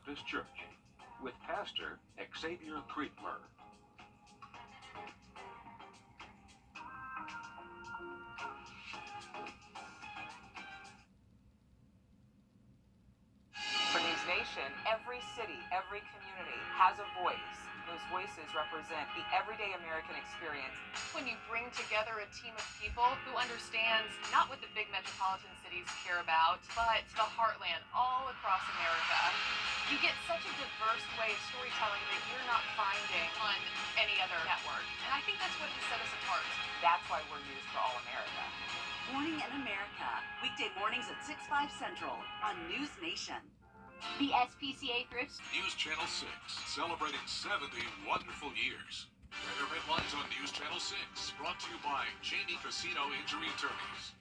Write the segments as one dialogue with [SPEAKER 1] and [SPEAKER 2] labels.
[SPEAKER 1] Baptist Church with Pastor Xavier Creekmer.
[SPEAKER 2] For News Nation, every city, every community has a voice. Those voices represent the everyday American experience. When you bring together a team of people who understands not what the big metropolitan cities care about, but the heartland all across America, you get such a diverse way of storytelling that you're not finding on any other network. And I think that's what has set us apart. That's why we're News for All America.
[SPEAKER 3] Morning in America, weekday mornings at 6/5 Central on News Nation.
[SPEAKER 4] The SPCA Thrift
[SPEAKER 5] News Channel 6, celebrating 70 wonderful years. Weather headlines on News Channel 6, brought to you by Jamie Casino Injury Attorneys.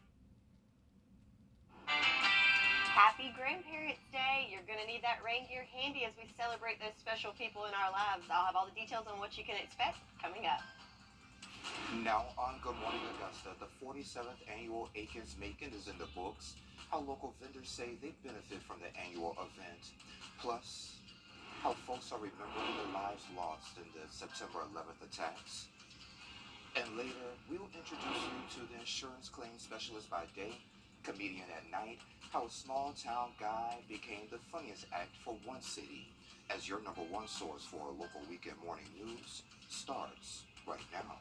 [SPEAKER 4] Happy Grandparents' Day. You're going to need that rain gear handy as we celebrate those special people in our lives. I'll have all the details on what you can expect coming up.
[SPEAKER 6] Now on Good Morning Augusta, the 47th annual Aikens Macon is in the books. How local vendors say they benefit from the annual event. Plus, how folks are remembering the lives lost in the September 11th attacks. And later, we will introduce you to the insurance claim specialist by day, comedian at night, how a small town guy became the funniest act for one city. As your number one source for local weekend morning news starts right now.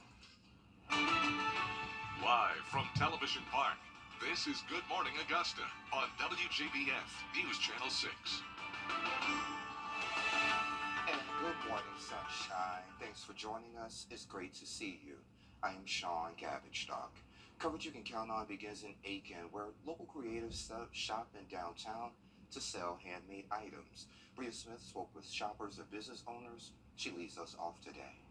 [SPEAKER 5] Live from Television Park, this is Good Morning Augusta on WJBF News Channel 6.
[SPEAKER 6] And good morning, sunshine. Thanks for joining us. It's great to see you. I am Sean Gavagstock. Coverage you can count on begins in Aiken, where local creatives shop in downtown to sell handmade items. Bria Smith spoke with shoppers and business owners. She leads us off today.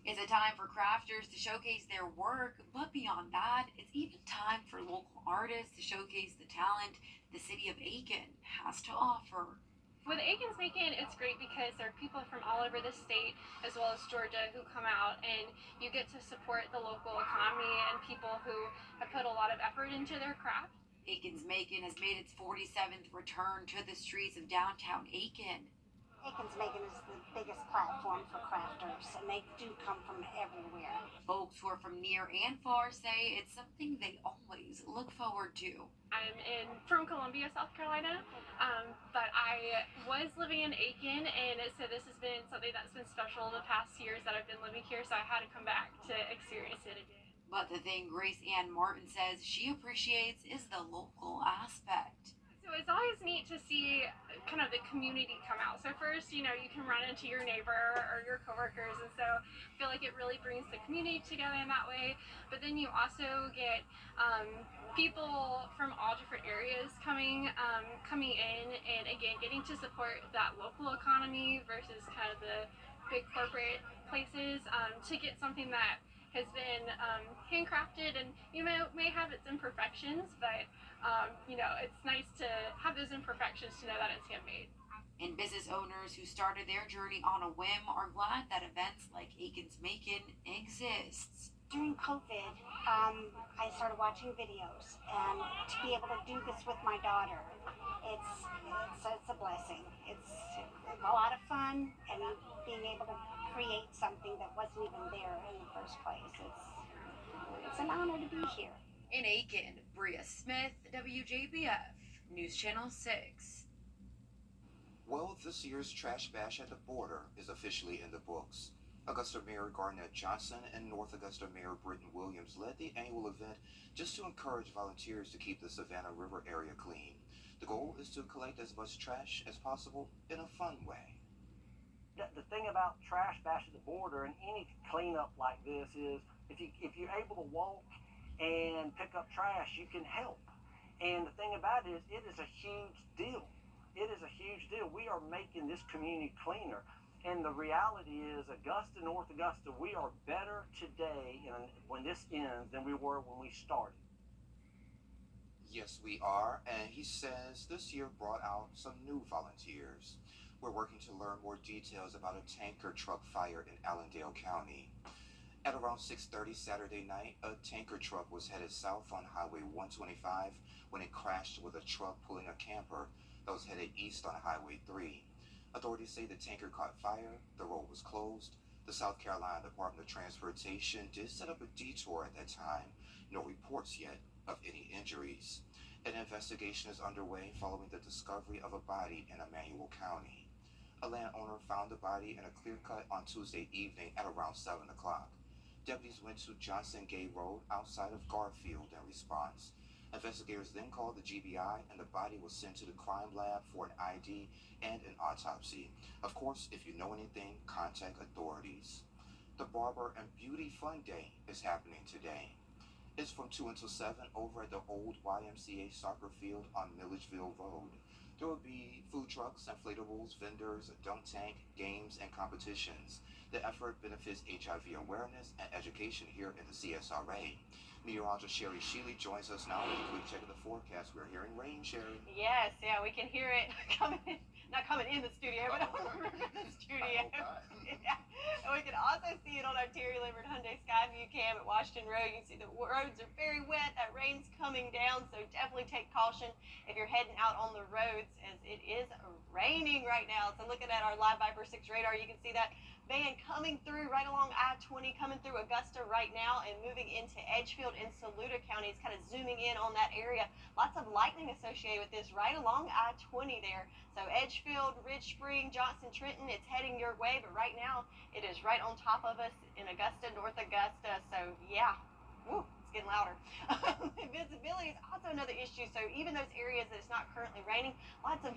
[SPEAKER 7] It's a time for crafters to showcase their work, but beyond that, it's even time for local artists to showcase the talent the city of Aiken has to offer.
[SPEAKER 8] With Aikens Macon, it's great because there are people from all over the state, as well as Georgia, who come out, and you get to support the local economy and people who have put a lot of effort into their craft.
[SPEAKER 7] Aikens Macon has made its 47th return to the streets of downtown Aiken.
[SPEAKER 9] Aikens Macon is the biggest platform for crafters, and they do come from everywhere.
[SPEAKER 7] Folks who are from near and far say it's something they always look forward to.
[SPEAKER 8] I'm from Columbia, South Carolina, but I was living in Aiken, and so this has been something that's been special in the past years that I've been living here, so I had to come back to experience it again.
[SPEAKER 7] But the thing Grace Ann Martin says she appreciates is the local aspect.
[SPEAKER 8] So it's always neat to see kind of the community come out. So first, you can run into your neighbor or your coworkers, and so I feel like it really brings the community together in that way. But then you also get people from all different areas coming in, and again, getting to support that local economy versus kind of the big corporate places, to get something that has been handcrafted, and may have its imperfections, but it's nice to have those imperfections to know that it's handmade.
[SPEAKER 7] And business owners who started their journey on a whim are glad that events like Aikens Macon exists.
[SPEAKER 9] During COVID, I started watching videos, and to be able to do this with my daughter, it's a blessing. It's a lot of fun, and being able to create something that wasn't even there in the first place. It's an honor to be here.
[SPEAKER 7] In Aiken, Bria Smith, WJBF, News Channel 6.
[SPEAKER 6] Well, this year's Trash Bash at the Border is officially in the books. Augusta Mayor Garnett Johnson and North Augusta Mayor Britton Williams led the annual event just to encourage volunteers to keep the Savannah River area clean. The goal is to collect as much trash as possible in a fun way.
[SPEAKER 10] The thing about Trash Bash at the Border and any cleanup like this is if you're able to walk and pick up trash, you can help. And the thing about it is a huge deal. It is a huge deal. We are making this community cleaner. And the reality is, Augusta, North Augusta, we are better today when this ends than we were when we started.
[SPEAKER 6] Yes, we are. And he says this year brought out some new volunteers. We're working to learn more details about a tanker truck fire in Allendale County. At around 6:30 Saturday night, a tanker truck was headed south on Highway 125 when it crashed with a truck pulling a camper that was headed east on Highway 3. Authorities say the tanker caught fire, the road was closed. The South Carolina Department of Transportation did set up a detour at that time. No reports yet of any injuries. An investigation is underway following the discovery of a body in Emmanuel County. A landowner found the body in a clear cut on Tuesday evening at around 7 o'clock. Deputies went to Johnson Gay Road outside of Garfield in response. Investigators then called the GBI and the body was sent to the crime lab for an ID and an autopsy. Of course, if you know anything, contact authorities. The Barber and Beauty Fun Day is happening today. It's from 2 until 7 over at the old YMCA soccer field on Milledgeville Road. There will be food trucks, inflatables, vendors, a dunk tank, games, and competitions. The effort benefits HIV awareness and education here in the CSRA. Meteorologist Sherry Sheely joins us now with a quick check of the forecast. We're hearing rain, Sherry.
[SPEAKER 4] Yes, yeah, we can hear it coming in, not coming in the studio, but over the studio. Yeah. And we can also see it on our Terry Libbard Hyundai Skyview cam at Washington Road. You can see the roads are very wet. That rain's coming down, so definitely take caution if you're heading out on the roads as it is raining right now. So looking at our live Viper 6 radar, you can see that band coming through right along I-20, coming through Augusta right now and moving into Edgefield and Saluda counties, kind of zooming in on that area. Lots of lightning associated with this right along I-20 there. So Edgefield, Ridge Spring, Johnson, Trenton, it's heading your way, but right now it is right on top of us in Augusta, North Augusta. So yeah, woo, it's getting louder. Visibility is also another issue. So even those areas that it's not currently raining, lots of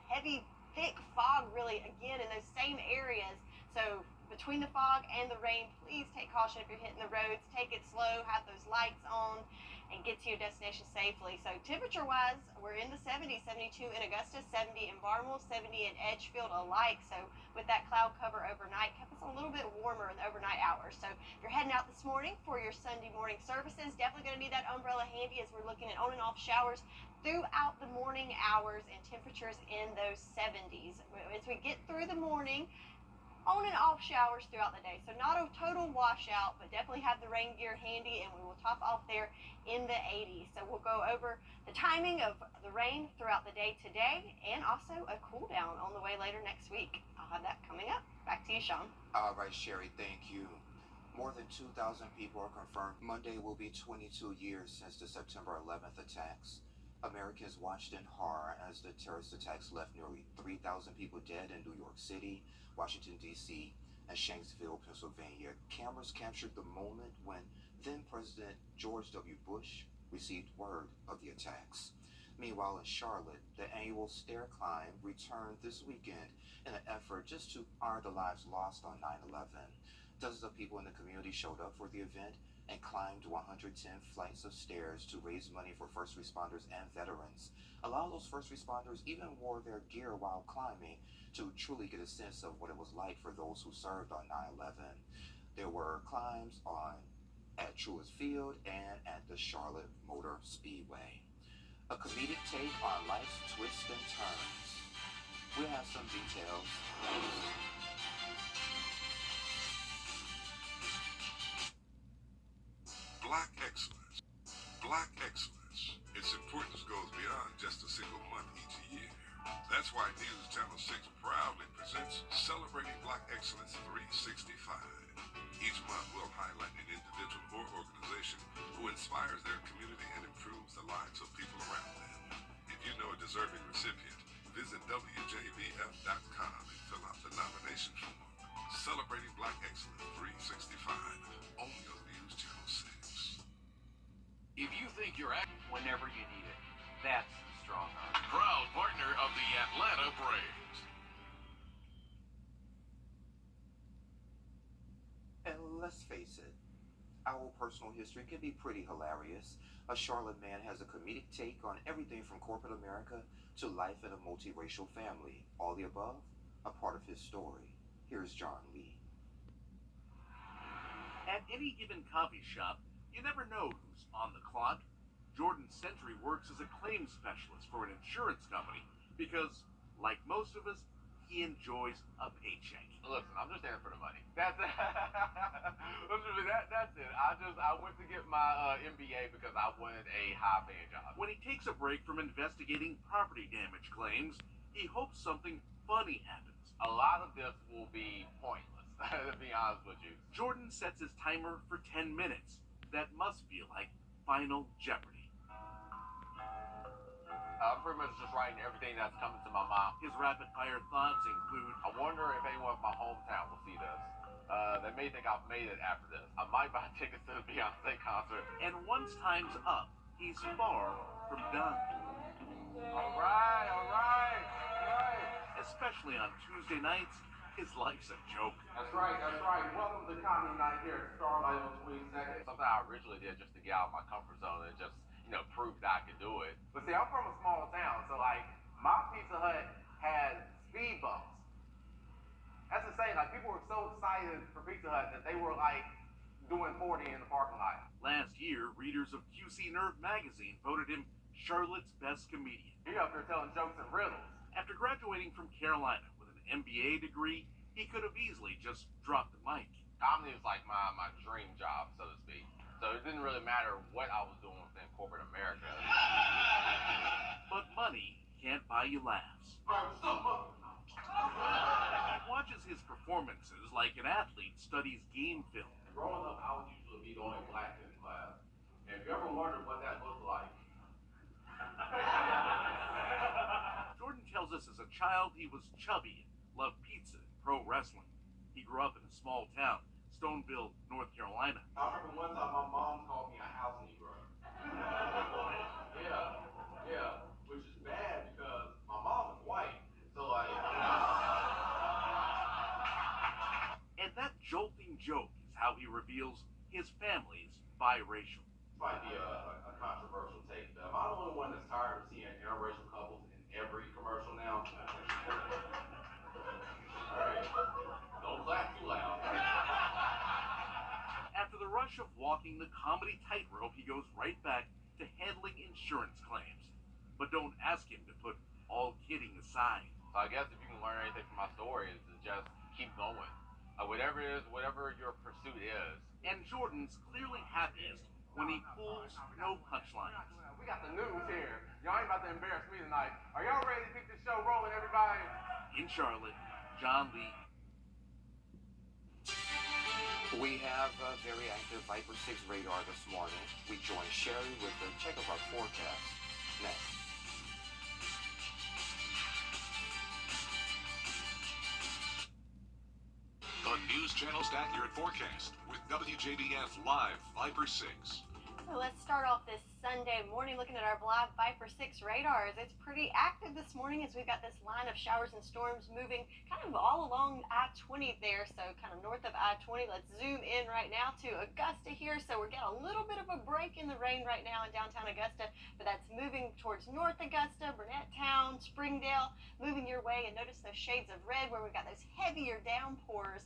[SPEAKER 4] heavy, thick fog really again in those same areas. So between the fog and the rain, please take caution if you're hitting the roads. Take it slow, have those lights on, and get to your destination safely. So temperature-wise, we're in the 70s, 72 in Augusta, 70 in Barnwell, 70 in Edgefield alike. So with that cloud cover overnight, kept us a little bit warmer in the overnight hours. So if you're heading out this morning for your Sunday morning services, definitely going to need that umbrella handy as we're looking at on and off showers throughout the morning hours and temperatures in those 70s. As we get through the morning, on and off showers throughout the day. So not a total washout, but definitely have the rain gear handy, and we will top off there in the 80s. So we'll go over the timing of the rain throughout the day today and also a cool down on the way later next week. I'll have that coming up. Back to you, Sean.
[SPEAKER 6] All right, Sherry, thank you. More than 2,000 people are confirmed. Monday will be 22 years since the September 11th attacks. Americans watched in horror as the terrorist attacks left nearly 3,000 people dead in New York City, Washington, D.C., and Shanksville, Pennsylvania. Cameras captured the moment when then-President George W. Bush received word of the attacks. Meanwhile, in Charlotte, the annual stair climb returned this weekend in an effort just to honor the lives lost on 9/11. Dozens of people in the community showed up for the event and climbed 110 flights of stairs to raise money for first responders and veterans. A lot of those first responders even wore their gear while climbing to truly get a sense of what it was like for those who served on 9/11. There were climbs at Truist Field and at the Charlotte Motor Speedway. A comedic take on life's twists and turns. We'll have some details next.
[SPEAKER 5] Black excellence. Black excellence. Its importance goes beyond just a single month each year. That's why News Channel 6 proudly presents Celebrating Black Excellence 365. Each month we'll highlight an individual or organization who inspires their community and improves the lives of people around them. If you know a deserving recipient, visit WJBF.com and fill out the nomination form. Celebrating Black Excellence 365, only on News Channel 6.
[SPEAKER 1] If you think you're whenever you need it, that's the strong arm.
[SPEAKER 5] Proud partner of the Atlanta Braves.
[SPEAKER 6] And let's face it, our personal history can be pretty hilarious. A Charlotte man has a comedic take on everything from corporate America to life in a multiracial family. All the above, a part of his story. Here's John Lee.
[SPEAKER 11] At any given coffee shop, you never know who's on the clock. Jordan Sentry works as a claims specialist for an insurance company because, like most of us, he enjoys a paycheck.
[SPEAKER 12] Listen, I'm just there for the money. That's it. That's it. I went to get my MBA because I wanted a high-paying job.
[SPEAKER 11] When he takes a break from investigating property damage claims, he hopes something funny happens.
[SPEAKER 12] A lot of this will be pointless, to be honest with you.
[SPEAKER 11] Jordan sets his timer for 10 minutes. That must feel like Final Jeopardy.
[SPEAKER 12] I'm pretty much just writing everything that's coming to my mind.
[SPEAKER 11] His rapid-fire thoughts include,
[SPEAKER 12] I wonder if anyone from my hometown will see this. They may think I've made it after this. I might buy tickets to the Beyonce concert.
[SPEAKER 11] and once time's up, he's far from done.
[SPEAKER 12] All right.
[SPEAKER 11] Especially on Tuesday nights, his life's a joke.
[SPEAKER 12] That's right. Welcome to Comedy Night here at Starlight on 22nd. Something I originally did just to get out of my comfort zone and just, prove that I could do it. But see, I'm from a small town, so my Pizza Hut had speed bumps. That's insane. People were so excited for Pizza Hut that they were doing 40 in the parking lot.
[SPEAKER 11] Last year, readers of QC Nerve magazine voted him Charlotte's best comedian.
[SPEAKER 12] He up there telling jokes and riddles.
[SPEAKER 11] After graduating from Carolina with an MBA degree, he could have easily just dropped the mic.
[SPEAKER 12] Comedy was like my dream job, so to speak. So it didn't really matter what I was doing within corporate America.
[SPEAKER 11] But money can't buy you laughs. He watches his performances like an athlete studies game film.
[SPEAKER 12] Growing up, I would usually be the only black kid in class. And if you ever wondered what that looked like,
[SPEAKER 11] Jordan tells us as a child he was chubby and loved pizza and pro wrestling. He grew up in a small town, Stoneville, North Carolina.
[SPEAKER 12] I remember one time my mom called me a house Negro. Yeah, which is bad because my mom is white. So
[SPEAKER 11] And that jolting joke is how he reveals his family's biracial.
[SPEAKER 12] Might be a controversial take. Am I the only one that's tired of seeing interracial couples in every commercial now? Alright. Don't laugh too loud.
[SPEAKER 11] After the rush of walking the comedy tightrope, he goes right back to handling insurance claims. But don't ask him to put all kidding aside.
[SPEAKER 12] So I guess if you can learn anything from my story is to just keep going. Whatever it is, whatever your pursuit is.
[SPEAKER 11] And Jordan's clearly happiest when he pulls no punchlines.
[SPEAKER 12] We got the news here. Y'all ain't about to embarrass me tonight. Are y'all ready to keep this show rolling, everybody?
[SPEAKER 11] In Charlotte, John Lee.
[SPEAKER 6] We have a very active Viper 6 radar this morning. We join Sherry with a check of our forecast. Next.
[SPEAKER 5] The News Channel's accurate forecast with WJBF Live Viper 6.
[SPEAKER 4] So let's start off this Sunday morning looking at our live Viper 6 radars. It's pretty active this morning as we've got this line of showers and storms moving kind of all along I-20 there, so kind of north of I-20. Let's zoom in right now to Augusta here. So we're getting a little bit of a break in the rain right now in downtown Augusta, but that's moving towards North Augusta, Burnett Town, Springdale, moving your way. And notice those shades of red where we've got those heavier downpours.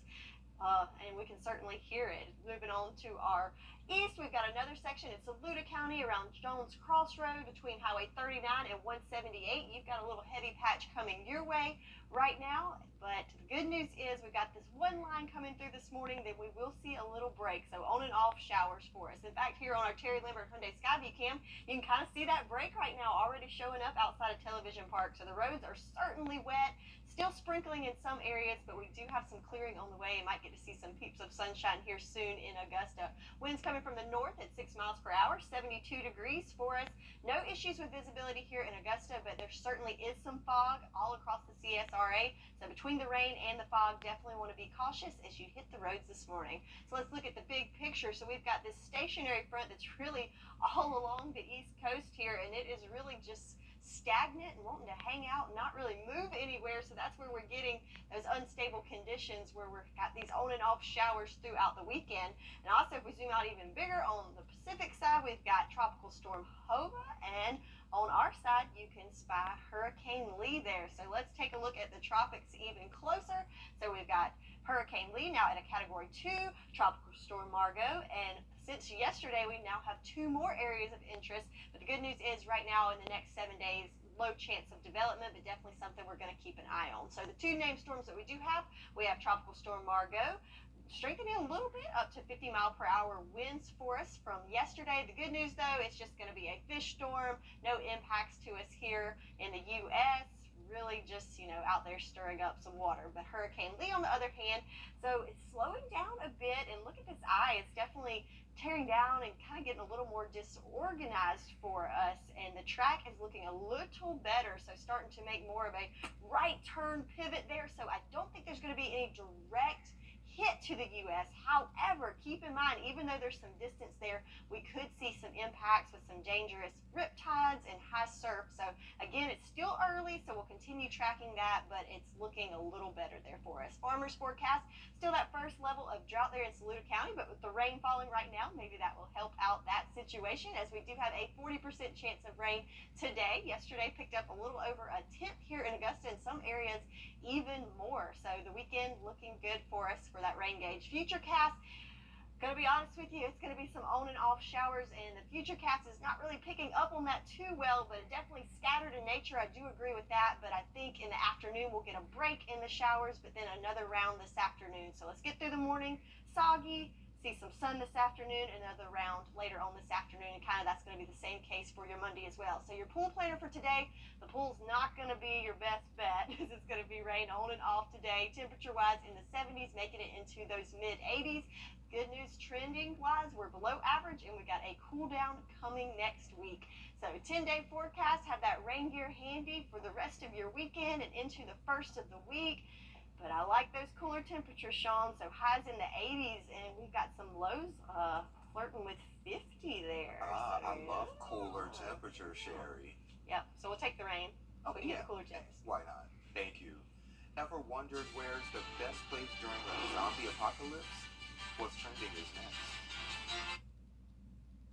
[SPEAKER 4] And we can certainly hear it. Moving on to our east, we've got another section in Saluda County around Jones Crossroad between Highway 39 and 178. You've got a little heavy patch coming your way right now, but the good news is we've got this one line coming through this morning that we will see a little break, so on and off showers for us. In fact, here on our Terry Lambert Hyundai Skyview cam, you can kind of see that break right now already showing up outside of Television Park, so the roads are certainly wet. Still sprinkling in some areas, but we do have some clearing on the way and might get to see some peeps of sunshine here soon in Augusta. Winds coming from the north at 6 miles per hour, 72 degrees for us. No issues with visibility here in Augusta, but there certainly is some fog all across the CSRA. So between the rain and the fog, definitely want to be cautious as you hit the roads this morning. So let's look at the big picture. So we've got this stationary front that's really all along the East Coast here, and it is really just stagnant and wanting to hang out and not really move anywhere. So that's where we're getting those unstable conditions where we've got these on and off showers throughout the weekend. And also if we zoom out even bigger on the Pacific side, we've got Tropical Storm Hova, and on our side you can spy Hurricane Lee there. So let's take a look at the tropics even closer. So we've got Hurricane Lee now at a Category 2, Tropical Storm Margot, and since yesterday, we now have 2 more areas of interest. But the good news is right now in the next 7 days, low chance of development, but definitely something we're going to keep an eye on. So the 2 named storms that we do have, we have Tropical Storm Margot, strengthening a little bit up to 50 mile per hour winds for us from yesterday. The good news, though, it's just going to be a fish storm. No impacts to us here in the U.S. really just, out there stirring up some water. But Hurricane Lee, on the other hand, so it's slowing down a bit. And look at this eye. It's definitely tearing down and kind of getting a little more disorganized for us. And the track is looking a little better. So starting to make more of a right turn pivot there. So I don't think there's going to be any direct hit to the U.S. However, keep in mind, even though there's some distance there, we could see some impacts with some dangerous rip tides and high surf. So again, it's still early, so we'll continue tracking that, but it's looking a little better there for us. Farmers forecast still that first level of drought there in Saluda County, but with the rain falling right now, maybe that will help out that situation, as we do have a 40% chance of rain today. Yesterday picked up a little over a tenth here in Augusta, in some areas even more. So the weekend looking good for us for that rain gauge. Futurecast, gonna be honest with you, it's gonna be some on and off showers, and the Futurecast is not really picking up on that too well, but definitely scattered in nature. I do agree with that, but I think in the afternoon we'll get a break in the showers, but then another round this afternoon. So let's get through the morning soggy, see some sun this afternoon, another round later on this afternoon, and kind of that's going to be the same case for your Monday as well. So your pool planner for today, the pool's not going to be your best bet, because it's going to be rain on and off today. Temperature wise in the 70s, making it into those mid 80s. Good news, trending wise, we're below average, and we got a cool down coming next week. So 10-day forecast, have that rain gear handy for the rest of your weekend and into the first of the week. But I like those cooler temperatures, Sean. So highs in the 80s, and we've got some lows flirting with 50 there.
[SPEAKER 6] I love cooler temperatures, Sherry.
[SPEAKER 4] Yep. So we'll take the rain.
[SPEAKER 6] Oh,
[SPEAKER 4] We can
[SPEAKER 6] yeah.
[SPEAKER 4] get the cooler temps.
[SPEAKER 6] Why not? Thank you. Ever wondered where's the best place during a zombie apocalypse? What's trending is next.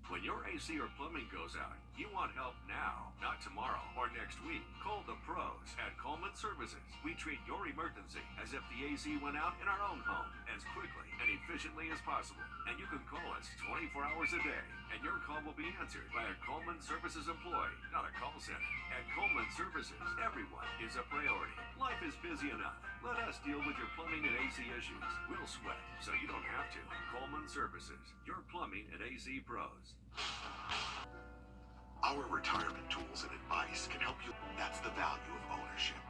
[SPEAKER 13] When your AC or plumbing goes out, you want help now, not tomorrow or next week. Call the pros at Coleman Services. We treat your emergency as if the AC went out in our own home as quickly and efficiently as possible. And you can call us 24 hours a day, and your call will be answered by a Coleman Services employee, not a call center. At Coleman Services, everyone is a priority. Life is busy enough. Let us deal with your plumbing and AC issues. We'll sweat so you don't have to. Coleman Services, your plumbing and AC pros.
[SPEAKER 14] Our retirement tools and advice can help you. That's the value of ownership.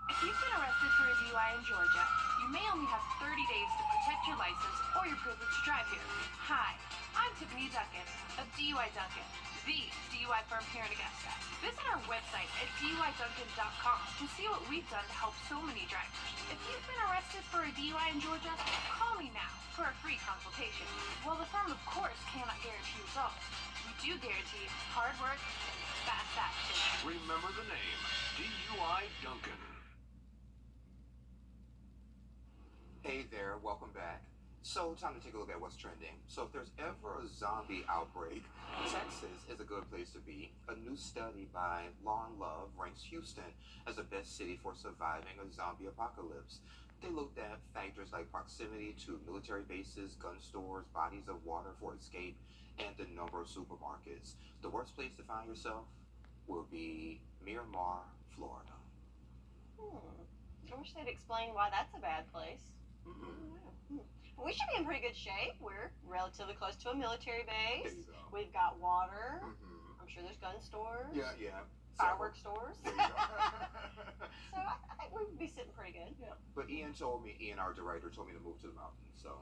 [SPEAKER 2] If you've been arrested for a DUI in Georgia, you may only have 30 days to protect your license or your privilege to drive here. Hi, I'm Tiffany Duncan of DUI Duncan, the DUI firm here in Augusta. Visit our website at DUIDuncan.com to see what we've done to help so many drivers. If you've been arrested for a DUI in Georgia, call me now for a free consultation. While the firm, of course, cannot guarantee results, we do guarantee hard work and fast action.
[SPEAKER 13] Remember the name, DUI Duncan.
[SPEAKER 6] Hey there, welcome back. So, time to take a look at what's trending. So, if there's ever a zombie outbreak, Texas is a good place to be. A new study by Law and Love ranks Houston as the best city for surviving a zombie apocalypse. They looked at factors like proximity to military bases, gun stores, bodies of water for escape, and the number of supermarkets. The worst place to find yourself will be Miramar, Florida.
[SPEAKER 4] I wish they'd explain why that's a bad place. Well, we should be in pretty good shape. We're relatively close to a military base.
[SPEAKER 6] There you go.
[SPEAKER 4] We've got water. I'm sure there's gun stores.
[SPEAKER 6] Yeah.
[SPEAKER 4] Fireworks stores.
[SPEAKER 6] There you go.
[SPEAKER 4] So I think we would be sitting pretty good.
[SPEAKER 6] Yeah. But Ian, our director, told me to move to the mountains, so.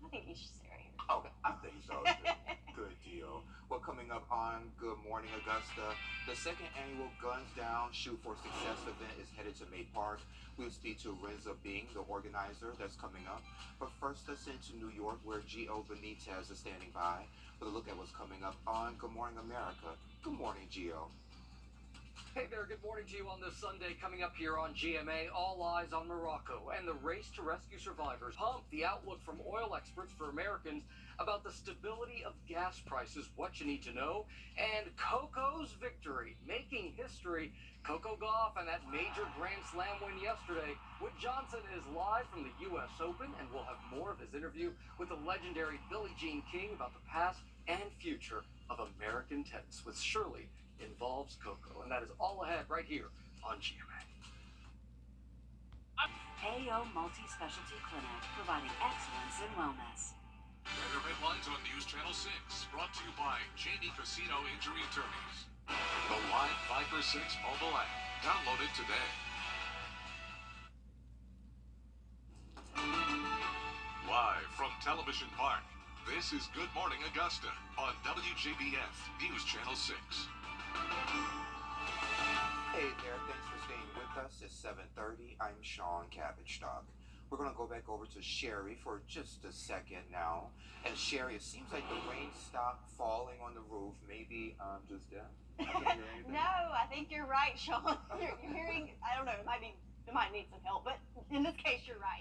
[SPEAKER 4] I think you should stay right here.
[SPEAKER 6] Okay, I think so too. Good deal. Well, coming up on Good Morning Augusta, the second annual Guns Down Shoot for Success event is headed to May Park. We'll speak to Renza Bing, the organizer, that's coming up. But first, let's send to New York, where Gio Benitez is standing by with a look at what's coming up on Good Morning America. Good morning, Gio.
[SPEAKER 15] Hey there, good morning to you on this Sunday. Coming up here on GMA, all eyes on Morocco and the race to rescue survivors. Pump, the outlook from oil experts for Americans about the stability of gas prices, what you need to know, and Coco's victory, making history. Coco Gauff and that major Grand Slam win yesterday. Wood Johnson is live from the U.S. Open, and we'll have more of his interview with the legendary Billie Jean King about the past and future of American tennis with Shirley Involves Coco. And that is all ahead right here on GMA.
[SPEAKER 3] AO Multi-Specialty Clinic, providing excellence in wellness.
[SPEAKER 16] Weather headlines on News Channel 6, brought to you by Jamie Casino Injury Attorneys. The Live 5 for 6 mobile app. Download it today. Live from Television Park, this is Good Morning Augusta on WJBF News Channel 6.
[SPEAKER 6] Hey there, thanks for staying with us. It's 7:30. I'm Sean Cabbage-Stock. We're going to go back over to Sherry for just a second now. And Sherry, it seems like the rain stopped falling on the roof. Maybe I'm just deaf. I can't hear anything.
[SPEAKER 4] No, I think you're right, Sean. You're hearing, I don't know, it might need some help, but in this case, you're right.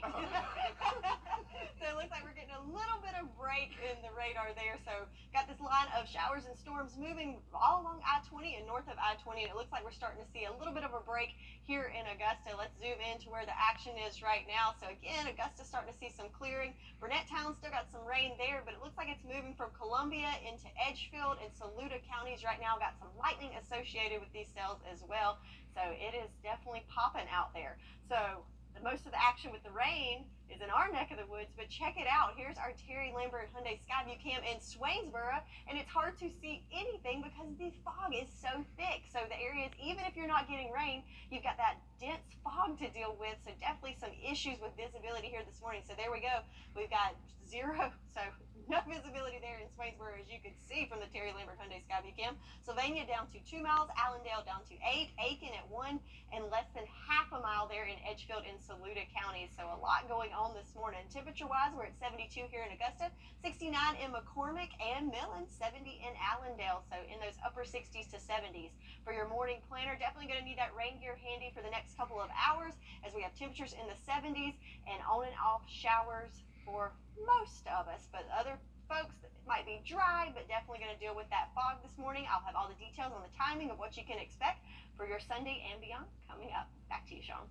[SPEAKER 4] So it looks like we're getting a little bit of break in the radar there. So got this line of showers and storms moving all along I-20 and north of I-20, and it looks like we're starting to see a little bit of a break here in Augusta. Let's zoom in to where the action is right now. So again, Augusta's starting to see some clearing. Burnett Town still got some rain there, but it looks like it's moving from Columbia into Edgefield and Saluda counties right now. Got some lightning associated with these cells as well. So it is definitely popping out there. So most of the action with the rain is in our neck of the woods, but check it out. Here's our Terry Lambert Hyundai Skyview Cam in Swainsboro, and it's hard to see anything because the fog is so thick. So the areas, even if you're not getting rain, you've got that dense fog to deal with. So definitely some issues with visibility here this morning. So there we go. We've got zero, so no visibility there in Swainsboro, as you can see from the Terry Lambert Hyundai Skyview Cam. Sylvania down to 2 miles, Allendale down to 8, Aiken at 1, and less than half a mile there in Edgefield and Saluda counties. So a lot going on this morning. Temperature-wise, we're at 72 here in Augusta, 69 in McCormick and Millen, 70 in Allendale. So in those upper 60s to 70s. For your morning planner, definitely going to need that rain gear handy for the next couple of hours as we have temperatures in the 70s and on and off showers for most of us, but other folks, it might be dry, but definitely going to deal with that fog this morning. I'll have all the details on the timing of what you can expect for your Sunday and beyond coming up. Back to you, Sean.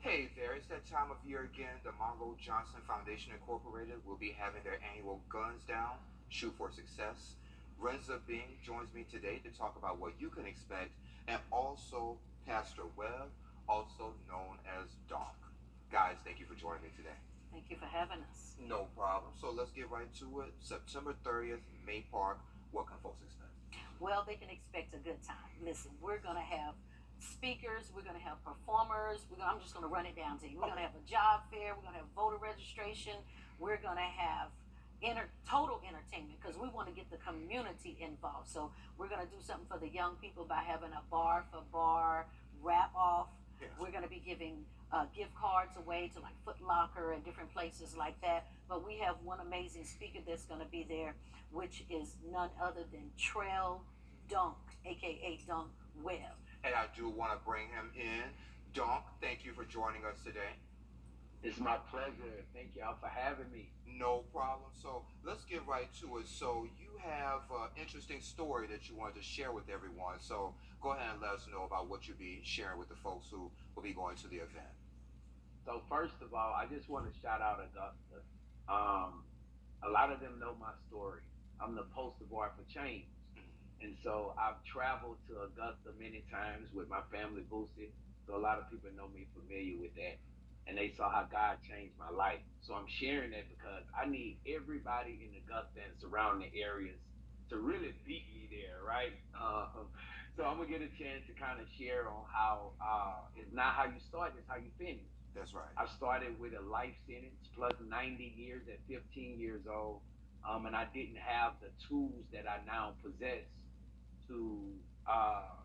[SPEAKER 6] Hey there, it's that time of year again. The Monroe Johnson Foundation Incorporated will be having their annual Guns Down, Shoot for Success. Renza Bing joins me today to talk about what you can expect, and also Pastor Webb, also known as Donk. Guys, thank you for joining me today.
[SPEAKER 17] Thank you for having us.
[SPEAKER 6] No problem. So let's get right to it. September 30th, May Park. What can folks expect?
[SPEAKER 17] Well, they can expect a good time. Listen, we're going to have speakers. We're going to have performers. I'm just going to run it down to you. We're going to have a job fair. We're going to have voter registration. We're going to have total entertainment because we want to get the community involved. So we're going to do something for the young people by having a bar for bar wrap off. Yes. We're going to be giving gift cards away to like Foot Locker and different places like that. But we have one amazing speaker that's going to be there, which is none other than Trell Dunk, aka Dunk Webb.
[SPEAKER 6] And I do want to bring him in. Dunk, thank you for joining us today.
[SPEAKER 18] It's my pleasure. Thank y'all for having me.
[SPEAKER 6] No problem. So let's get right to it. So you have an interesting story that you wanted to share with everyone. So go ahead and let us know about what you'll be sharing with the folks who will be going to the event.
[SPEAKER 18] So first of all, I just want to shout out Augusta. A lot of them know my story. I'm the poster boy for change. And so I've traveled to Augusta many times with my family, Boosie. So a lot of people know me, familiar with that. And they saw how God changed my life. So I'm sharing that because I need everybody in Augusta and surrounding areas to really beat me there, right? So I'm going to get a chance to kind of share on how it's not how you start, it's how you finish.
[SPEAKER 6] That's right.
[SPEAKER 18] I started with a life sentence plus 90 years at 15 years old. And I didn't have the tools that I now possess to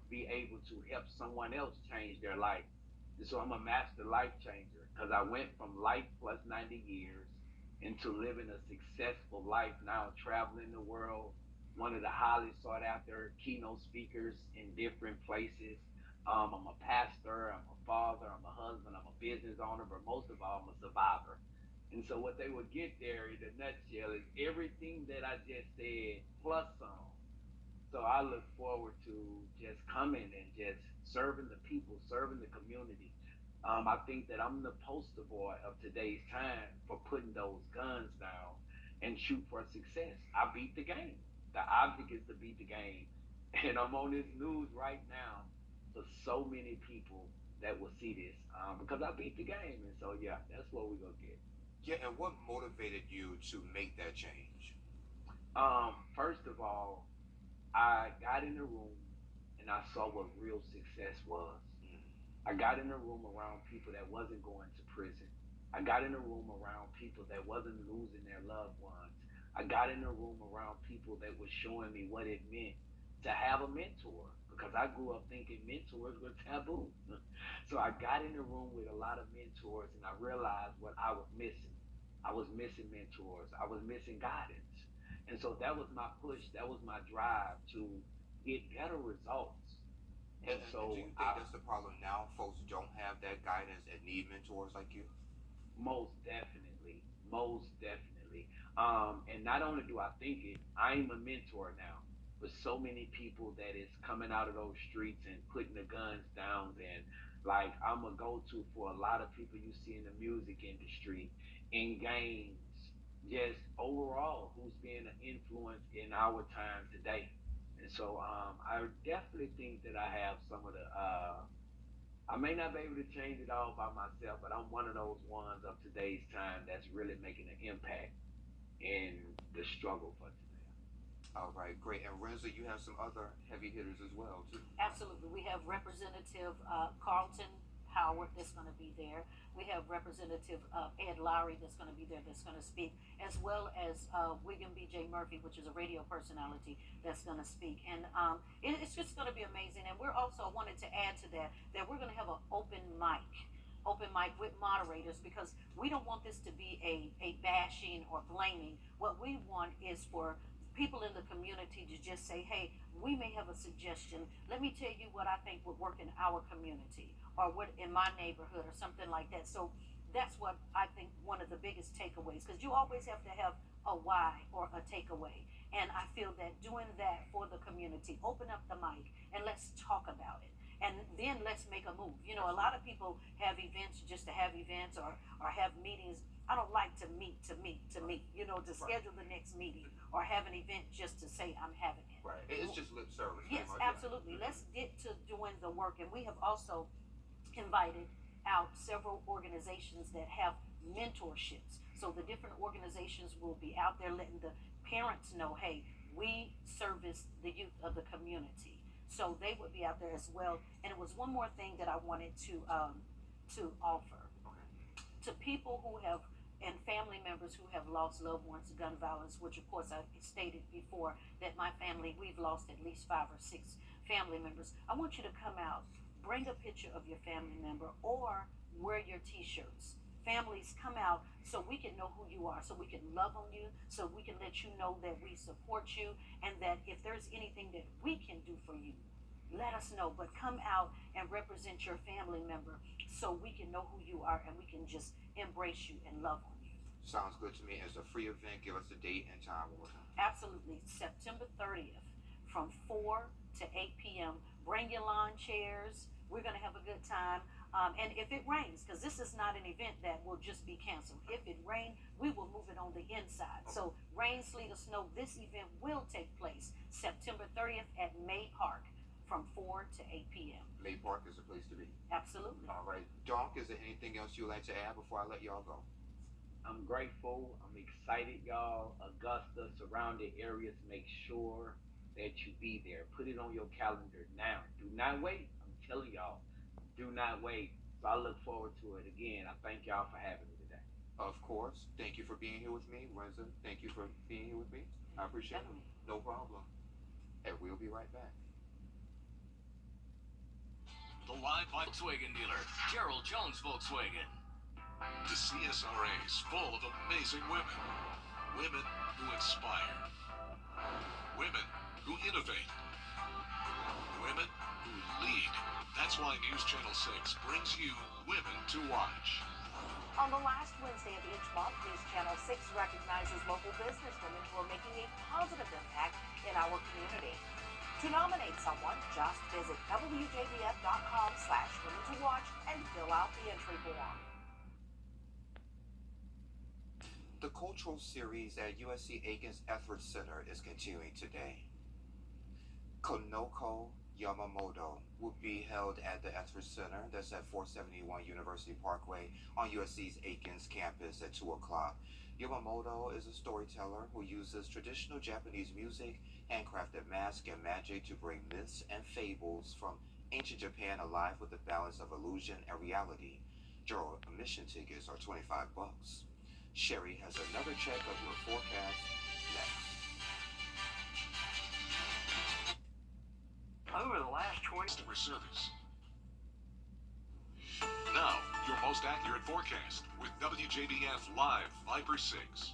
[SPEAKER 18] be able to help someone else change their life. And so I'm a master life changer because I went from life plus 90 years into living a successful life now, traveling the world, one of the highly sought after keynote speakers in different places. I'm a pastor, I'm a father, I'm a husband, I'm a business owner, but most of all, I'm a survivor. And so what they would get there in a nutshell is everything that I just said plus some. So I look forward to just coming and just serving the people, serving the community. I think that I'm the poster boy of today's time for putting those guns down and shoot for success. I beat the game. The object is to beat the game. And I'm on this news right now for so many people that will see this because I beat the game. And so, yeah, that's what we're going to get.
[SPEAKER 6] Yeah, and what motivated you to make that change?
[SPEAKER 18] First of all, I got in the room and and I saw what real success was. I got in a room around people that wasn't going to prison. I got in a room around people that wasn't losing their loved ones. I got in a room around people that was showing me what it meant to have a mentor, because I grew up thinking mentors were taboo. So I got in a room with a lot of mentors, and I realized what I was missing. I was missing mentors. I was missing guidance. And so that was my push. That was my drive to get better results. And so
[SPEAKER 6] do you think that's the problem now? Folks don't have that guidance and need mentors like you?
[SPEAKER 18] Most definitely. Most definitely. And not only do I think it, I'm a mentor now. With so many people that is coming out of those streets and putting the guns down, and like I'm a go-to for a lot of people you see in the music industry, in games, just overall who's being an influence in our time today. And so I definitely think that I have some of the I may not be able to change it all by myself, but I'm one of those ones of today's time that's really making an impact in the struggle for today.
[SPEAKER 6] All right, great. And Renzo, you have some other heavy hitters as well, too.
[SPEAKER 17] Absolutely. We have Representative Carlton Howard that's going to be there. We have Representative Ed Lowry that's going to be there, that's going to speak, as well as William B.J. Murphy, which is a radio personality that's going to speak. And it's just going to be amazing. And we're also wanted to add to that we're going to have an open mic with moderators, because we don't want this to be a bashing or blaming. What we want is for people in the community to just say, hey, we may have a suggestion. Let me tell you what I think would work in our community, or what in my neighborhood, or something like that. So that's what I think one of the biggest takeaways, because you always have to have a why or a takeaway. And I feel that doing that for the community, open up the mic and let's talk about it. And then let's make a move. You know, a lot of people have events just to have events, or have meetings. I don't like to meet, you know, to schedule the next meeting or have an event just to say I'm having it.
[SPEAKER 6] Right. It's just lip service.
[SPEAKER 17] Yes, absolutely. Let's get to doing the work. And we have also invited out several organizations that have mentorships. So the different organizations will be out there letting the parents know, hey, we service the youth of the community. So they would be out there as well. And it was one more thing that I wanted to offer to people who have, and family members who have lost loved ones to gun violence, which of course I stated before that my family, we've lost at least 5 or 6 family members. I want you to come out, bring a picture of your family member, or wear your t-shirts. Families, come out so we can know who you are, so we can love on you, so we can let you know that we support you, and that if there's anything that we can do for you, let us know. But come out and represent your family member so we can know who you are, and we can just embrace you and love on you.
[SPEAKER 6] Sounds good to me. It's a free event. Give us the date and time one more time.
[SPEAKER 17] Absolutely. September 30th from 4 to 8 p.m. Bring your lawn chairs. We're going to have a good time. And if it rains, because this is not an event that will just be canceled. If it rains, we will move it on the inside. So rain, sleet, or snow, this event will take place September 30th at May Park from 4 to 8 p.m.
[SPEAKER 6] May Park is the place to be.
[SPEAKER 17] Absolutely.
[SPEAKER 6] All right. Donk, is there anything else you'd like to add before I let y'all go?
[SPEAKER 18] I'm grateful. I'm excited, y'all. Augusta, surrounding areas, make sure that you be there. Put it on your calendar now. Do not wait. I'm telling y'all, do not wait. So I look forward to it. Again, I thank y'all for having me today.
[SPEAKER 6] Of course. Thank you for being here with me. Renza, thank you for being here with me. I appreciate it. No problem. And we'll be right back.
[SPEAKER 16] The live Volkswagen dealer, Gerald Jones Volkswagen. The CSRA is full of amazing women. Women who inspire. Women who innovate. Women who lead. That's why News Channel 6 brings you Women to Watch.
[SPEAKER 19] On the last Wednesday of each month, News Channel 6 recognizes local businesswomen who are making a positive impact in our community. To nominate someone, just visit WJBF.com/women-to-watch and fill out the entry form.
[SPEAKER 6] The cultural series at USC Aiken's Etheridge Center is continuing today. Konoko Yamamoto will be held at the Etheridge Center, that's at 471 University Parkway on USC's Aiken's campus at 2 o'clock. Yamamoto is a storyteller who uses traditional Japanese music handcrafted masks and magic to bring myths and fables from ancient Japan alive with the balance of illusion and reality. General admission tickets are $25. Sherry has another check of your forecast next.
[SPEAKER 10] Over the last 20
[SPEAKER 16] customer service. Now, your most accurate forecast with WJBF Live Viper 6.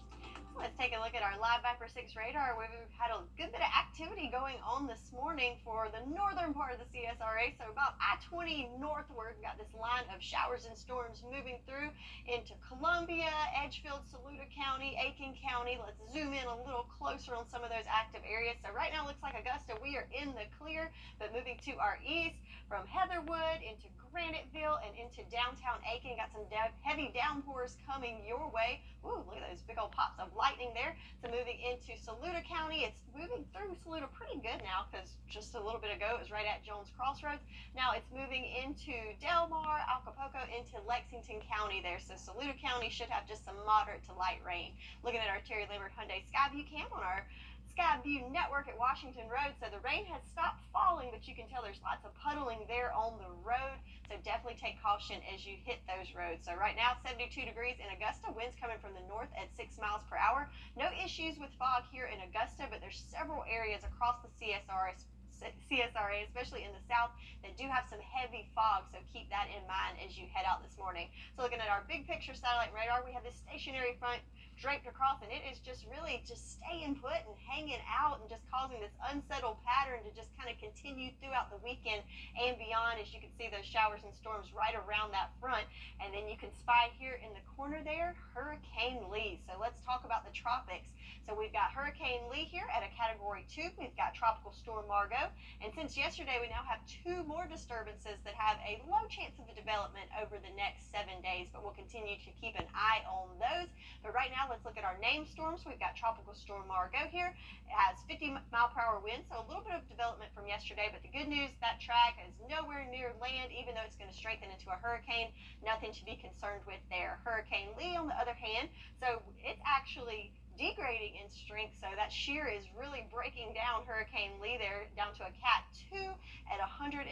[SPEAKER 4] Let's take a look at our live Viper 6 radar. We've had a good bit of activity going on this morning for the northern part of the CSRA. So about I-20 northward, we've got this line of showers and storms moving through into Columbia, Edgefield, Saluda County, Aiken County. Let's zoom in a little closer on some of those active areas. So right now it looks like Augusta, we are in the clear, but moving to our east from Heatherwood into Graniteville and into downtown Aiken. Got some heavy downpours coming your way. Ooh, look at those big old pops of lightning there. So moving into Saluda County, it's moving through Saluda pretty good now because just a little bit ago it was right at Jones Crossroads. Now it's moving into Del Mar, Acapulco, into Lexington County there. So Saluda County should have just some moderate to light rain. Looking at our Terry Lambert Hyundai Skyview cam on our Skyview network at Washington Road. So the rain has stopped falling, but you can tell there's lots of puddling there on the road. So definitely take caution as you hit those roads. So right now, 72 degrees in Augusta, winds coming from the north at 6 miles per hour. No issues with fog here in Augusta, but there's several areas across the CSRA, especially in the south, that do have some heavy fog, so keep that in mind as you head out this morning. So looking at our big picture satellite radar, we have this stationary front draped across, and it is just really just staying put and hanging out and just causing this unsettled pattern to just kind of continue throughout the weekend and beyond. As you can see those showers and storms right around that front, and then you can spy here in the corner there Hurricane Lee. So let's talk about the tropics. So we've got Hurricane Lee here at a Category 2. We've got Tropical Storm Margot. And since yesterday, we now have 2 more disturbances that have a low chance of development over the next 7 days, but we'll continue to keep an eye on those. But right now, let's look at our named storms. We've got Tropical Storm Margot here. It has 50-mile-per-hour winds, so a little bit of development from yesterday. But the good news, that track is nowhere near land, even though it's going to strengthen into a hurricane. Nothing to be concerned with there. Hurricane Lee, on the other hand, so it's actually degrading in strength, so that shear is really breaking down Hurricane Lee there down to a Cat 2 at 105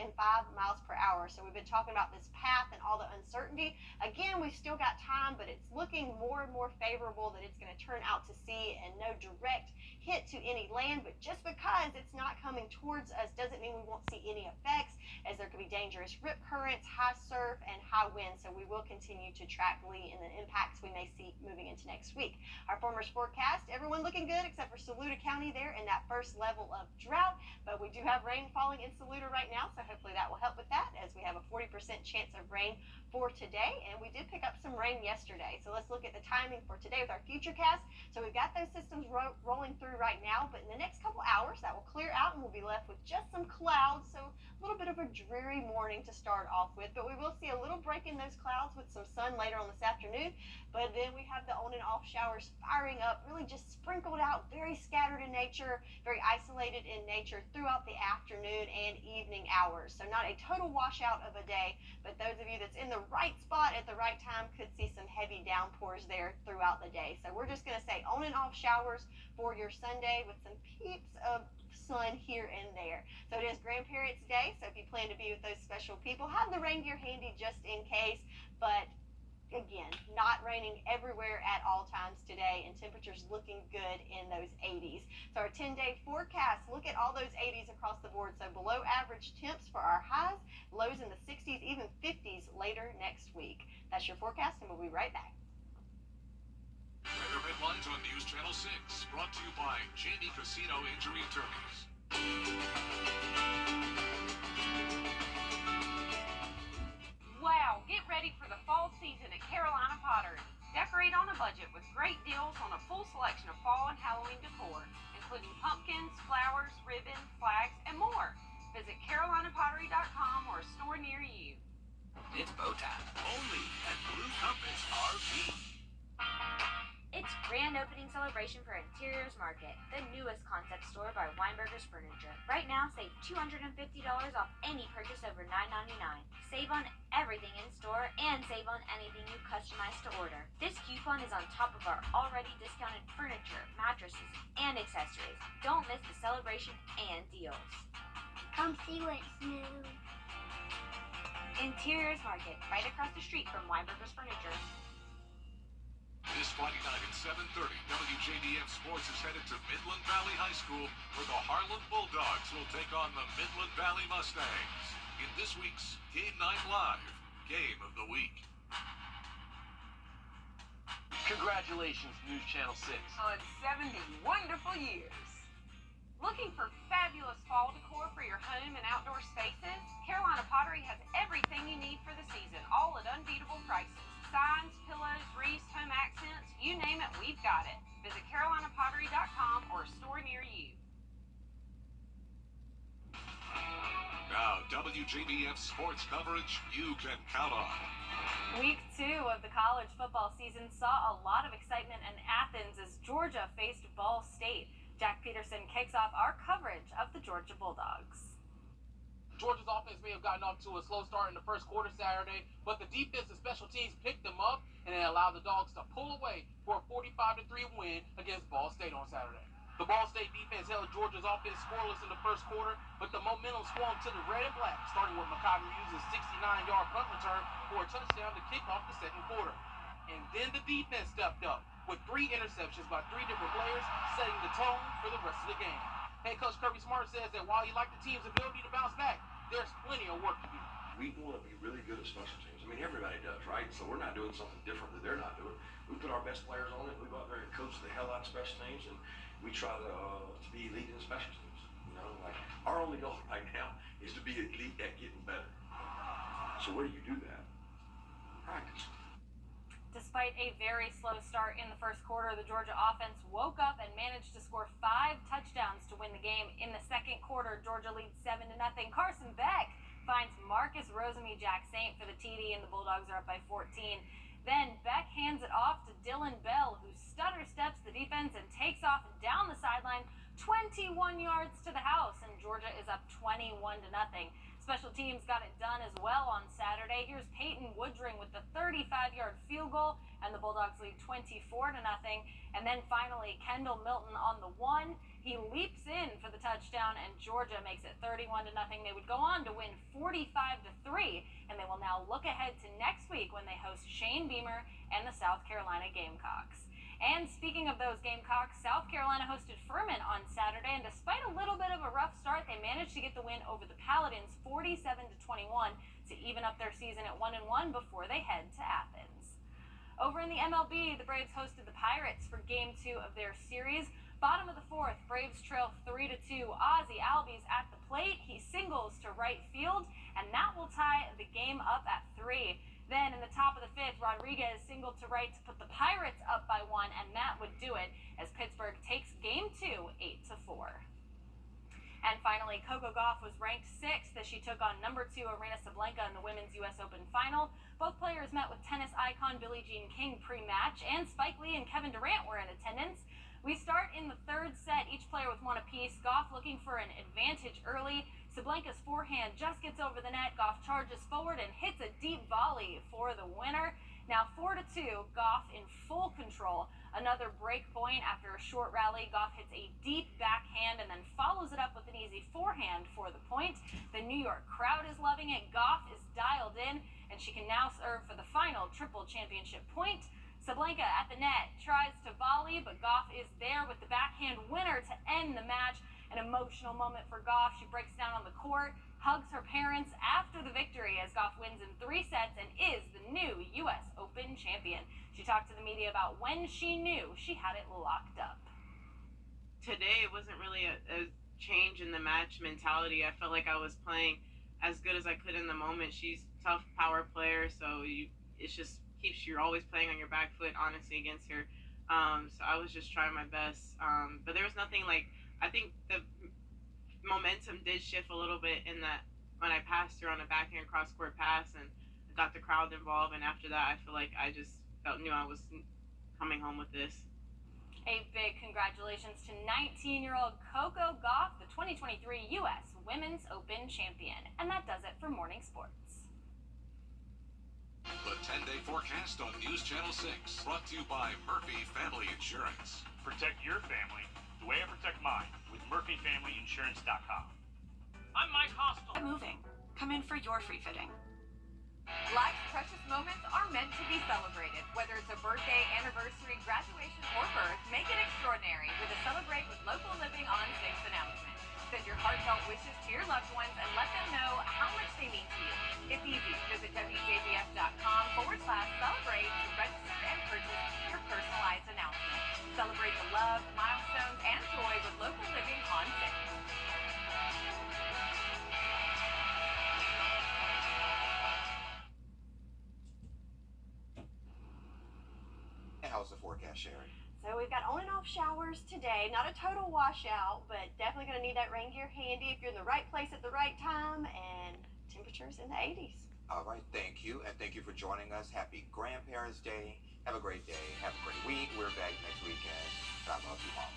[SPEAKER 4] miles per hour. So we've been talking about this path and all the uncertainty. Again, we've still got time, but it's looking more and more favorable that it's going to turn out to sea and no direct hit to any land. But just because it's not coming towards us doesn't mean we won't see any effects, as there could be dangerous rip currents, high surf, and high winds. So we will continue to track Lee and the impacts we may see moving into next week. Our farmers forecast, everyone looking good except for Saluda County there in that first level of drought. But we do have rain falling in Saluda right now, so hopefully that will help with that, as we have a 40% chance of rain for today. And we did pick up some rain yesterday. So let's look at the timing for today with our futurecast. So we've got those systems rolling through right now, but in the next couple hours that will clear out and we'll be left with just some clouds. So a little bit of a dreary morning to start off with, but we will see a little break in those clouds with some sun later on this afternoon. But then we have the on and off showers firing up, really just sprinkled out, very scattered in nature, very isolated in nature throughout the afternoon and evening hours. So not a total washout of a day, but those of you that's in the right spot at the right time could see some heavy downpours there throughout the day. So we're just going to say on and off showers for your Sunday with some peeps of sun here and there. So it is Grandparents' Day, so if you plan to be with those special people, have the rain gear handy just in case. But again, not raining everywhere at all times today, and temperatures looking good in those 80s. So our 10-day forecast, look at all those 80s across the board. So below average temps for our highs, lows in the 60s, even 50s later next week. That's your forecast, and we'll be right back.
[SPEAKER 16] Weather headlines on News Channel 6, brought to you by Jamie Casino Injury Attorneys.
[SPEAKER 2] Wow, get ready for the fall season at Carolina Pottery. Decorate on a budget with great deals on a full selection of fall and Halloween decor, including pumpkins, flowers, ribbons, flags, and more. Visit carolinapottery.com or a store near you.
[SPEAKER 1] It's bow time.
[SPEAKER 13] Only at Blue Compass RV.
[SPEAKER 20] It's grand opening celebration for Interiors Market, the newest concept store by Weinberger's Furniture. Right now, save $250 off any purchase over $9.99. Save on everything everything in store and save on anything you customize to order. This coupon is on top of our already discounted furniture, mattresses, and accessories. Don't miss the celebration and deals.
[SPEAKER 21] Come see what's new.
[SPEAKER 20] Interiors Market, right across the street from Weinberger's Furniture.
[SPEAKER 16] This Friday night at 7:30, WJBF Sports is headed to Midland Valley High School, where the Harlan Bulldogs will take on the Midland Valley Mustangs in this week's Game 9 Live Game of the Week.
[SPEAKER 22] Congratulations, News Channel 6.
[SPEAKER 2] On 70 wonderful years. Looking for fabulous fall decor for your home and outdoor spaces? Carolina Pottery has everything you need for the season, all at unbeatable prices. Signs, pillows, wreaths, home accents, you name it, we've got it. Visit carolinapottery.com or a store near you.
[SPEAKER 16] Now, WJBF sports coverage you can count on.
[SPEAKER 23] Week 2 of the college football season saw a lot of excitement in Athens as Georgia faced Ball State. Jack Peterson kicks off our coverage of the Georgia Bulldogs.
[SPEAKER 24] Georgia's offense may have gotten off to a slow start in the first quarter Saturday, but the defense and special teams picked them up, and it allowed the Dogs to pull away for a 45-3 win against Ball State on Saturday. The Ball State defense held Georgia's offense scoreless in the first quarter, but the momentum swung to the red and black, starting with Macabre Hughes' 69-yard punt return for a touchdown to kick off the second quarter. And then the defense stepped up with 3 interceptions by 3 different players, setting the tone for the rest of the game. Head coach Kirby Smart says that while he liked the team's ability to bounce back, there's plenty of work to do.
[SPEAKER 25] We want to be really good at special teams. I mean, everybody does, right? So we're not doing something different that they're not doing. We put our best players on it. We go out there and coach the hell out of special teams, and we try to be elite in special teams. You know, like our only goal right now is to be elite at getting better. So where do you do that? Practice.
[SPEAKER 23] Despite a very slow start in the first quarter, the Georgia offense woke up and managed to score 5 touchdowns to win the game. In the second quarter, Georgia leads 7-0. Carson Beck finds Marcus Rosemy-Jack Saint for the TD, and the Bulldogs are up by 14. Then Beck hands it off to Dylan Bell, who stutter steps the defense and takes off down the sideline 21 yards to the house, and Georgia is up 21-0. Special teams got it done as well on Saturday. Here's Peyton Woodring with the 35-yard field goal, and the Bulldogs lead 24-0. And then finally, Kendall Milton on the 1. He leaps in for the touchdown, and Georgia makes it 31-0. They would go on to win 45-3, and they will now look ahead to next week when they host Shane Beamer and the South Carolina Gamecocks. And speaking of those Gamecocks, South Carolina hosted Furman on Saturday, and despite a little bit of a rough start, they managed to get the win over the Paladins 47-21 to even up their season at 1-1 before they head to Athens. Over in the MLB, the Braves hosted the Pirates for Game 2 of their series. Bottom of the 4th, Braves trail 3-2. Ozzie Albies at the plate. He singles to right field, and that will tie the game up at 3. Then in the top of the 5th, Rodriguez singled to right to put the Pirates up by 1, and that would do it as Pittsburgh takes Game 2 8-4. And finally, Coco Gauff was ranked 6th as she took on number 2 Aryna Sabalenka in the Women's U.S. Open Final. Both players met with tennis icon Billie Jean King pre-match, and Spike Lee and Kevin Durant were in attendance. We start in the 3rd set, each player with 1 apiece. Gauff looking for an advantage early. Sabalenka's forehand just gets over the net. Gauff charges forward and hits a deep volley for the winner. Now 4-2, Gauff in full control. Another break point after a short rally. Gauff hits a deep backhand and then follows it up with an easy forehand for the point. The New York crowd is loving it. Gauff is dialed in, and she can now serve for the final triple championship point. Sabalenka at the net tries to volley, but Gauff is there with the backhand winner to end the match. An emotional moment for Gauff. She breaks down on the court, hugs her parents after the victory as Gauff wins in 3 sets and is the new U.S. Open champion. She talked to the media about when she knew she had it locked up.
[SPEAKER 26] Today, it wasn't really a change in the match mentality. I felt like I was playing as good as I could in the moment. She's a tough power player, so it just keeps you always playing on your back foot, honestly, against her. So I was just trying my best. But there was nothing like, I think the momentum did shift a little bit in that when I passed her on a backhand cross-court pass and got the crowd involved, and after that, I feel like I just knew I was coming home with this.
[SPEAKER 23] A big congratulations to 19-year-old Coco Gauff, the 2023 U.S. Women's Open champion. And that does it for Morning Sports.
[SPEAKER 16] forecast on News Channel 6. Brought to you by Murphy Family Insurance.
[SPEAKER 5] Protect your family the way I protect mine with MurphyFamilyInsurance.com. I'm Mike Hostel.
[SPEAKER 2] Moving. Come in for your free fitting. Life's precious moments are meant to be celebrated. Whether it's a birthday, anniversary, graduation, or birth, make it extraordinary with a Celebrate with Local Living on 6 announcement. Send your heartfelt wishes to your loved ones and let them know how much they mean to you. It's easy. Visit WJBF.com/celebrate to register and purchase your personalized announcement. Celebrate the love, milestones, and joy with local living on 6.
[SPEAKER 6] And how's the forecast, Sherry?
[SPEAKER 4] So we've got on and off showers today. Not a total washout, but definitely going to need that rain gear handy if you're in the right place at the right time, and temperatures in the 80s.
[SPEAKER 6] All right, thank you. And thank you for joining us. Happy Grandparents' Day. Have a great day. Have a great week. We're back next weekend. I love you, Mama.